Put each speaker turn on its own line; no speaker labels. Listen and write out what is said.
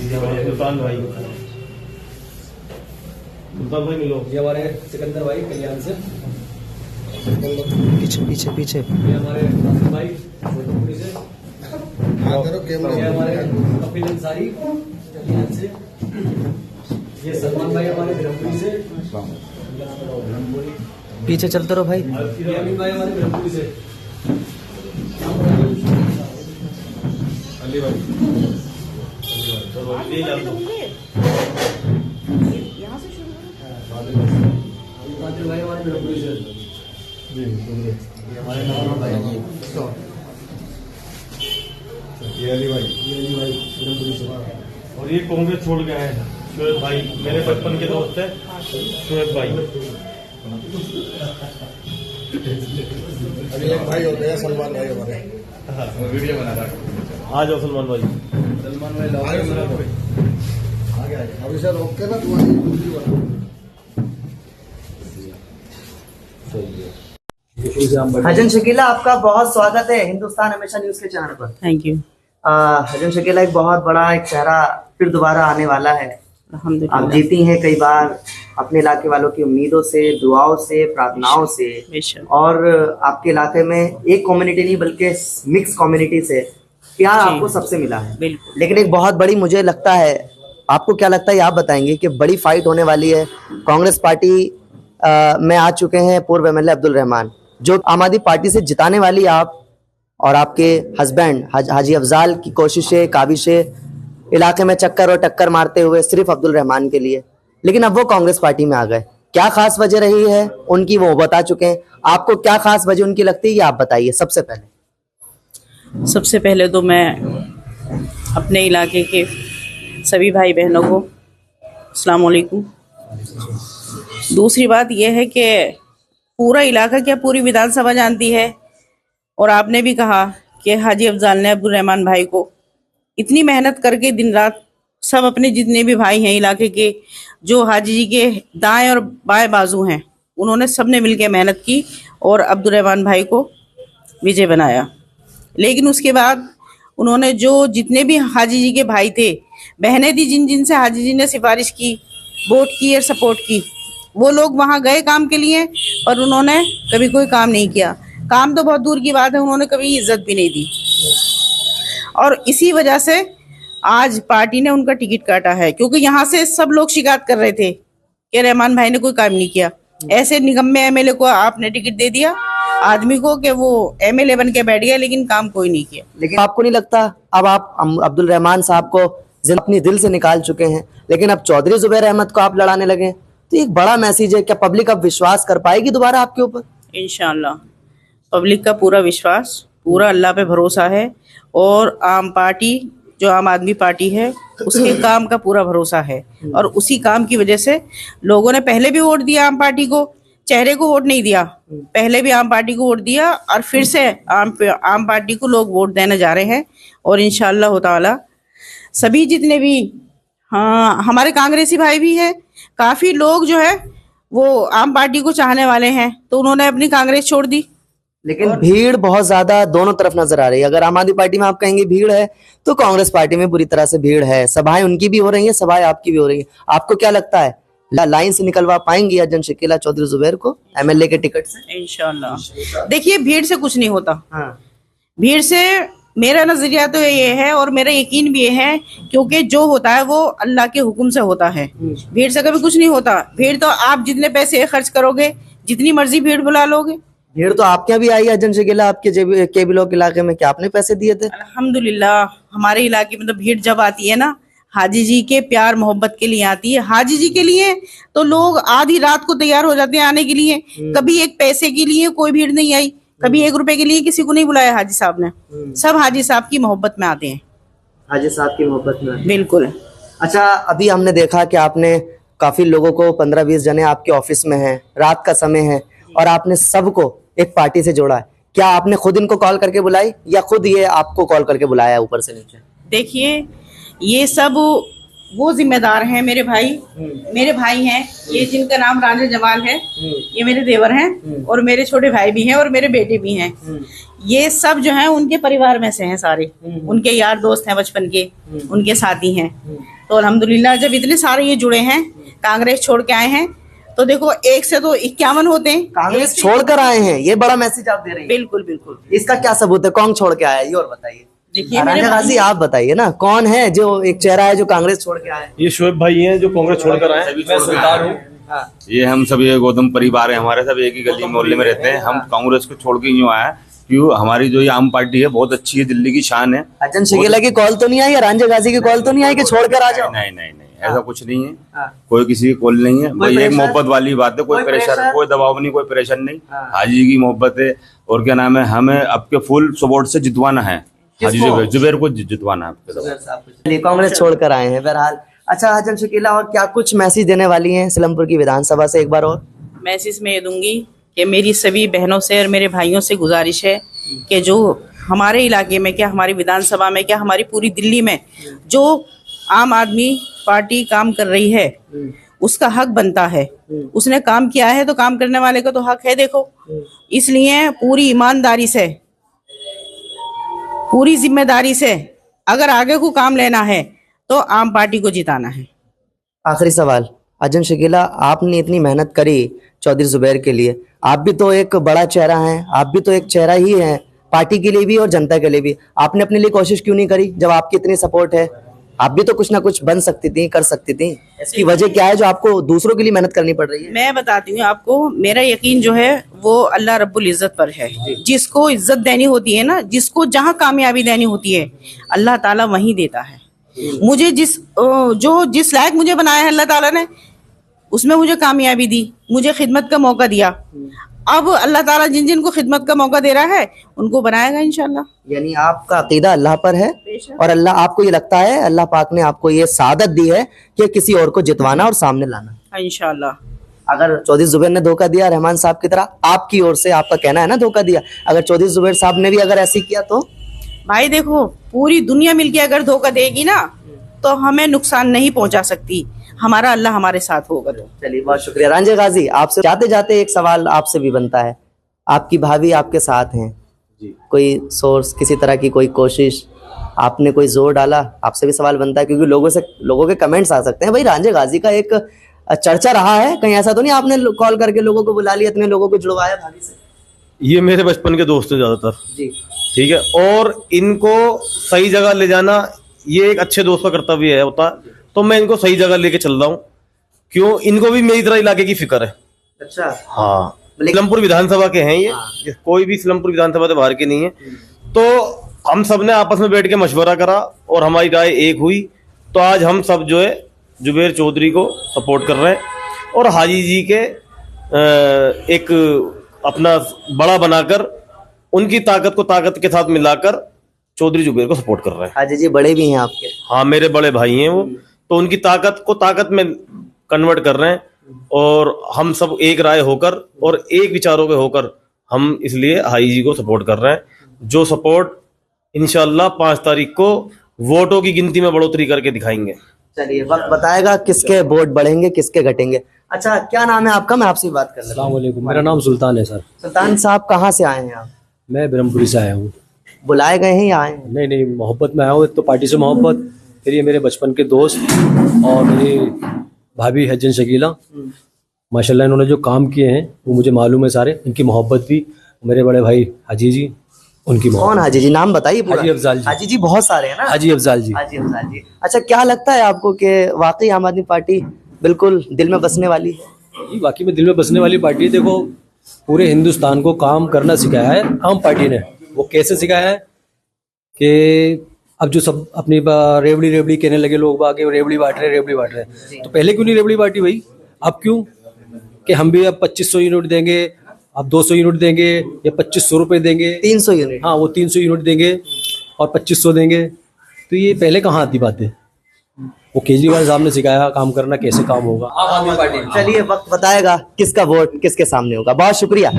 सुल्तान भाई, सुल्तान भाई मिलो।
ये हमारे सिकंदर भाई कल्याण से,
पीछे पीछे पीछे।
ये हमारे नासिर भाई कोटपुरी से, ये हमारे कपिल अंसारी कल्याण से, ये सलमान भाई हमारे ब्रह्मपुरी से,
पीछे चलते रहो भाई।
ये अमीन भाई हमारे ब्रह्मपुरी से,
अली भाई, ये जान दो।
कादिर भाई हमारे ब्रह्मपुरी से,
जी शुक्रिया।
ये हमारे नवाब भाई,
ये अली भाई,
ये अली भाई ब्रह्मपुरी से,
और ये कांग्रेस छोड़ गए हैं शोएब भाई, मेरे बचपन के दोस्त है शोएब भाई।
अभी एक भाई होते हैं सलमान भाई हमारे,
वीडियो बना रहा। आ जाओ सलमान भाई।
सलमान भाई लाओ मेरा कोई आगे आ जाए।
अभी से रोक के ना तुम्हारी दूसरी वाला।
हजन शकीला, आपका बहुत स्वागत है हिंदुस्तान हमेशा न्यूज के चैनल पर।
Thank you.
हजन शकीला, एक बहुत बड़ा एक चेहरा फिर दोबारा आने वाला है। आप
अल्हम्दुलिल्लाह।
जीती हैं कई बार अपने इलाके वालों की उम्मीदों से, दुआओं से, प्रार्थनाओं से,
बेशक।
और आपके इलाके में एक कम्युनिटी नहीं बल्कि मिक्स कम्युनिटी से प्यार
जी।
आपको सबसे मिला है।
बिल्कुल।
लेकिन एक बहुत बड़ी, मुझे लगता है, आपको क्या लगता है ये आप बताएंगे कि बड़ी फाइट होने वाली है। कांग्रेस पार्टी में आ चुके हैं पूर्व एमएलए अब्दुल रहमान, जो आम आदमी पार्टी से जिताने वाली आप और आपके हस्बैंड हाजी अफजाल की कोशिशें, काविशें, इलाके में चक्कर और टक्कर मारते हुए सिर्फ अब्दुल रहमान के लिए, लेकिन अब वो कांग्रेस पार्टी में आ गए। क्या खास वजह रही है उनकी, वो बता चुके हैं। आपको क्या खास वजह उनकी लगती है, ये आप बताइए सबसे पहले।
सबसे पहले तो मैं अपने इलाके के सभी भाई बहनों को अस्सलाम वालेकुम। दूसरी बात यह है कि पूरा इलाका, क्या पूरी विधानसभा जानती है, और आपने भी कहा कि हाजी अफजाल ने अब्दुल रहमान भाई को इतनी मेहनत करके दिन रात, सब अपने जितने भी भाई हैं इलाके के, जो हाजी जी के दाएं और बाएं बाजू हैं, उन्होंने सब ने मिलकर मेहनत की और अब्दुल रहमान भाई को विजय बनाया। लेकिन उसके बाद उन्होंने जो जितने भी हाजी जी के भाई थे, बहनें थी, जिन जिन से हाजी जी ने सिफारिश की, वोट की और सपोर्ट की, वो लोग वहाँ गए काम के लिए, पर उन्होंने कभी कोई काम नहीं किया। काम तो बहुत दूर की बात है, उन्होंने कभी इज्जत भी नहीं दी, और इसी वजह से आज पार्टी ने उनका टिकट काटा है। क्योंकि यहाँ से सब लोग शिकायत कर रहे थे कि रहमान भाई ने कोई काम नहीं किया। ऐसे निकम्मे एमएलए को आपने टिकट दे दिया आदमी को कि वो एमएलए बन के बैठ गया, लेकिन काम कोई नहीं किया।
लेकिन आपको नहीं लगता अब आप अब्दुल रहमान साहब को अपनी दिल से निकाल चुके हैं, लेकिन अब चौधरी जुबैर अहमद को आप लड़ाने लगे, तो एक बड़ा मैसेज है। क्या पब्लिक अब विश्वास कर पाएगी दोबारा आपके ऊपर?
इंशाअल्लाह पब्लिक का पूरा विश्वास, पूरा अल्लाह पे भरोसा है, और आम पार्टी जो आम आदमी पार्टी है उसके काम का पूरा भरोसा है, और उसी काम की वजह से लोगों ने पहले भी वोट दिया आम पार्टी को, चेहरे को वोट नहीं दिया, पहले भी आम पार्टी को वोट दिया, और फिर से आम पार्टी को लोग वोट देने जा रहे हैं। और इंशाअल्लाह ताला सभी जितने भी, हाँ, हमारे कांग्रेसी भाई भी हैं, काफ़ी लोग जो है वो आम पार्टी को चाहने वाले हैं, तो उन्होंने अपनी कांग्रेस छोड़ दी।
लेकिन भीड़ बहुत ज्यादा दोनों तरफ नजर आ रही है। अगर आम आदमी पार्टी में आप कहेंगे भीड़ है, तो कांग्रेस पार्टी में बुरी तरह से भीड़ है। सभाएं उनकी भी हो रही हैं, सभाएं आपकी भी हो रही हैं। आपको क्या लगता है, लाइन से निकलवा पाएंगी हजन शकीला चौधरी जुबैर को एमएलए के टिकट से?
इंशाअल्लाह। देखिए, भीड़ से कुछ नहीं होता।
हाँ।
भीड़ से मेरा नजरिया तो ये है, और मेरा यकीन भी ये है, क्योंकि जो होता है वो अल्लाह के हुक्म से होता है। भीड़ से कभी कुछ नहीं होता। भीड़ तो आप जितने पैसे खर्च करोगे, जितनी मर्जी भीड़ बुला लोगे।
भीड़ तो आपके यहाँ भी आई है हजन शकीला, आपके के ब्लॉक इलाके में, क्या आपने पैसे दिए थे?
अल्हम्दुलिल्लाह हमारे इलाके में तो भीड़ जब आती है ना, हाजी जी के प्यार मोहब्बत के लिए आती है। हाजी जी के लिए तो लोग आधी रात को तैयार हो जाते हैं आने के लिए। कभी एक पैसे के लिए कोई भीड़ नहीं आई, कभी 1 रुपए के लिए किसी को नहीं बुलाया हाजी साहब ने। सब हाजी साहब की मोहब्बत में आते हैं।
हाजी साहब की मोहब्बत में?
बिल्कुल।
अच्छा, अभी हमने देखा कि आपने काफी लोगों को, 15-20 जने आपके ऑफिस में हैं, रात का समय है, और आपने सबको एक पार्टी से जोड़ा है। क्या आपने खुद इनको कॉल करके बुलाई, या खुद ये आपको कॉल करके बुलाया है ऊपर से नीचे?
देखिए, ये सब वो जिम्मेदार हैं मेरे भाई हैं, ये जिनका नाम राजा जमाल है, ये मेरे देवर हैं और मेरे छोटे भाई भी हैं और मेरे बेटे भी हैं। ये सब जो हैं उनके परिवार में से हैं सारे, उनके यार दोस्त हैं बचपन के, उनके साथी हैं। तो अल्हम्दुलिल्लाह जब इतने सारे ये जुड़े हैं, कांग्रेस छोड़ के आए हैं, तो देखो 1 से तो 51 होते हैं।
कांग्रेस छोड़कर आए हैं, ये बड़ा मैसेज आप दे रहे हैं।
बिल्कुल बिल्कुल।
इसका क्या सबूत है, कौन छोड़ के आया है, ये और बताइए।
देखिए
राजा गाजी आप बताइए ना, कौन है जो एक चेहरा है जो कांग्रेस छोड़ के आया है?
ये शोएब भाई हैं जो कांग्रेस छोड़कर आए।
मैं सुल्तान हूँ।
हाँ।
ये हम सब ये गौतम परिवार है, हमारे सब एक ही गली मोहल्ले में रहते हैं। हम कांग्रेस को छोड़ के यूँ आए हैं क्यों, हमारी जो ये आम पार्टी है बहुत अच्छी है, दिल्ली की शान है।
अजन शकीला की कॉल तो नहीं आई, या राजा गाजी की कॉल तो नहीं आई कि छोड़कर आ जाओ?
नहीं नहीं नहीं, ऐसा कुछ नहीं है, कोई किसी की कॉल नहीं है। भाई एक मोहब्बत वाली बात है, कोई प्रेशर, कोई दबाव नहीं, कोई प्रेशर नहीं। हाजी की मोहब्बत है और क्या नाम है, हमें आपके फुल सपोर्ट से जितवाना है, हाजी जुबैर को जितवाना है।
चलिए, कांग्रेस छोड़कर आए हैं बहरहाल। अच्छा अजन शकीला, और क्या कुछ मैसेज देने वाली हैं सिलमपुर की विधानसभा से एक बार और?
मैसेज में ये दूंगी कि मेरी सभी बहनों से और मेरे भाइयों से गुजारिश है कि जो हमारे इलाके में, क्या हमारी विधानसभा में, क्या हमारी पूरी दिल्ली में जो आम आदमी पार्टी काम कर रही है, उसका हक बनता है। उसने काम किया है तो काम करने वाले का तो हक है। देखो, इसलिए पूरी ईमानदारी से, पूरी जिम्मेदारी से अगर आगे को काम लेना है तो आम पार्टी को जिताना है।
आखिरी सवाल, अजन शकीला, आपने इतनी मेहनत करी चौधरी जुबैर के लिए, आप भी तो एक बड़ा चेहरा हैं, आप भी तो एक चेहरा ही हैं पार्टी के लिए भी और जनता के लिए भी। आपने अपने लिए कोशिश क्यों नहीं करी जब आपकी इतनी सपोर्ट है? आप भी तो कुछ ना कुछ बन सकती थी, कर सकती थी। इसकी वजह क्या है जो आपको दूसरों के लिए मेहनत करनी पड़ रही है?
मैं बताती हूँ आपको, मेरा यकीन जो है वो अल्लाह रब्बुल इज्जत पर है। जिसको इज्जत देनी होती है ना, जिसको जहाँ कामयाबी देनी होती है, अल्लाह ताला वहीं देता है। मुझे जिस लायक मुझे बनाया है अल्लाह ताला ने, उसमें मुझे कामयाबी दी, मुझे खिदमत का मौका दिया। अब अल्लाह ताला जिन जिन को खिदमत का मौका दे रहा है उनको बनाएगा इंशाल्लाह।
यानी आपका अकीदा अल्लाह पर है और अल्लाह, आपको ये लगता है अल्लाह पाक ने आपको ये सादत दी है कि किसी और को जितवाना और सामने लाना।
इंशाल्लाह।
अगर चौधरी जुबैर ने धोखा दिया रहमान साहब की तरह, आपकी ओर से आपका कहना है ना धोखा दिया, अगर चौधरी जुबैर साहब ने भी अगर ऐसे किया तो?
भाई देखो, पूरी दुनिया मिलके अगर धोखा देगी ना तो हमें नुकसान नहीं पहुंचा सकती, हमारा अल्लाह हमारे साथ होगा। तो
चलिए, बहुत शुक्रिया। रांझे गाजी, आपसे जाते जाते एक सवाल आपसे भी बनता है, आपकी भाभी आपके साथ हैं जी, कोई सोर्स, किसी तरह की कोई कोशिश, आपने कोई जोर डाला? आपसे भी सवाल बनता है क्योंकि लोगों के कमेंट्स आ सकते हैं, भाई रांझे गाजी का एक चर्चा रहा है, कहीं ऐसा तो नहीं आपने कॉल करके लोगों को बुला लिया, इतने लोगों को जुड़वाया भाभी से?
ये मेरे बचपन के दोस्त हैं ज्यादातर
जी,
ठीक है, और इनको सही जगह ले जाना ये एक अच्छे दोस्त का कर्तव्य है होता, तो मैं इनको सही जगह लेके चल रहा हूँ। क्यों, इनको भी मेरी तरह इलाके की फिक्र है।
अच्छा,
हाँ, सिलमपुर विधानसभा के हैं ये कोई भी सिलमपुर विधानसभा से बाहर के नहीं है। तो हम सब ने आपस में बैठ के मशवरा करा और हमारी राय एक हुई, तो आज हम सब जो है जुबैर चौधरी को सपोर्ट कर रहे हैं और हाजी जी के एक अपना बड़ा बनाकर उनकी ताकत को ताकत के साथ मिलाकर चौधरी जुबैर को सपोर्ट कर रहे हैं।
हाजी जी बड़े भी हैं आपके?
हाँ, मेरे बड़े भाई हैं वो, तो उनकी ताकत को ताकत में कन्वर्ट कर रहे हैं और हम सब एक राय होकर और एक विचारों के होकर हम इसलिए हाई जी को सपोर्ट कर रहे हैं, जो सपोर्ट इंशाल्लाह 5 तारीख को वोटों की गिनती में बढ़ोतरी करके दिखाएंगे।
चलिए, वक्त बताएगा किसके वोट बढ़ेंगे किसके घटेंगे। अच्छा, क्या नाम है आपका? मैं आपसे बात कर लेता हूं।
अस्सलाम वालेकुम, मेरा नाम सुल्तान है सर।
सुल्तान साहब, कहाँ से आए हैं आप?
मैं ब्रह्मपुरी से आया हूँ।
बुलाए गए हैं या आए हैं?
नहीं नहीं, मोहब्बत में आया हूँ। एक तो पार्टी से मोहब्बत, फिर ये मेरे बचपन के दोस्त और मेरी भाभी है अजन शकीला, माशाल्लाह इन्होंने जो काम किए हैं वो मुझे मालूम है सारे, इनकी मोहब्बत भी। मेरे बड़े भाई हाजी जी, उनकी मोहब्बत।
कौन हाजी जी, नाम बताइए पूरा।
हाजी अफजाल जी।
हाजी जी बहुत सारे हैं ना?
हाजी अफजाल जी।
हाजी अफजाल जी। अच्छा, क्या लगता है आपको कि वाकई आम आदमी पार्टी बिल्कुल दिल में बसने वाली है?
ये वाकई में दिल में बसने वाली पार्टी है। देखो, पूरे हिंदुस्तान को काम करना सिखाया है आम पार्टी ने। वो कैसे सिखाया है कि अब जो सब अपनी रेवड़ी रेवड़ी कहने लगे लोग, बाकी रेवड़ी बांट रहे, तो पहले क्यों नहीं रेवड़ी बांटी भाई? अब क्यों कि हम भी अब 2500 यूनिट देंगे, अब 200 यूनिट देंगे या 2500 रुपए देंगे,
300 यूनिट,
हाँ वो 300 यूनिट देंगे और 2500 देंगे। तो ये पहले कहाँ आती बातें? वो केजरीवाल साहब ने सिखाया काम करना, कैसे काम होगा आम आदमी पार्टी।
चलिए, वक्त बताएगा किसका वोट किसके सामने होगा। बहुत शुक्रिया।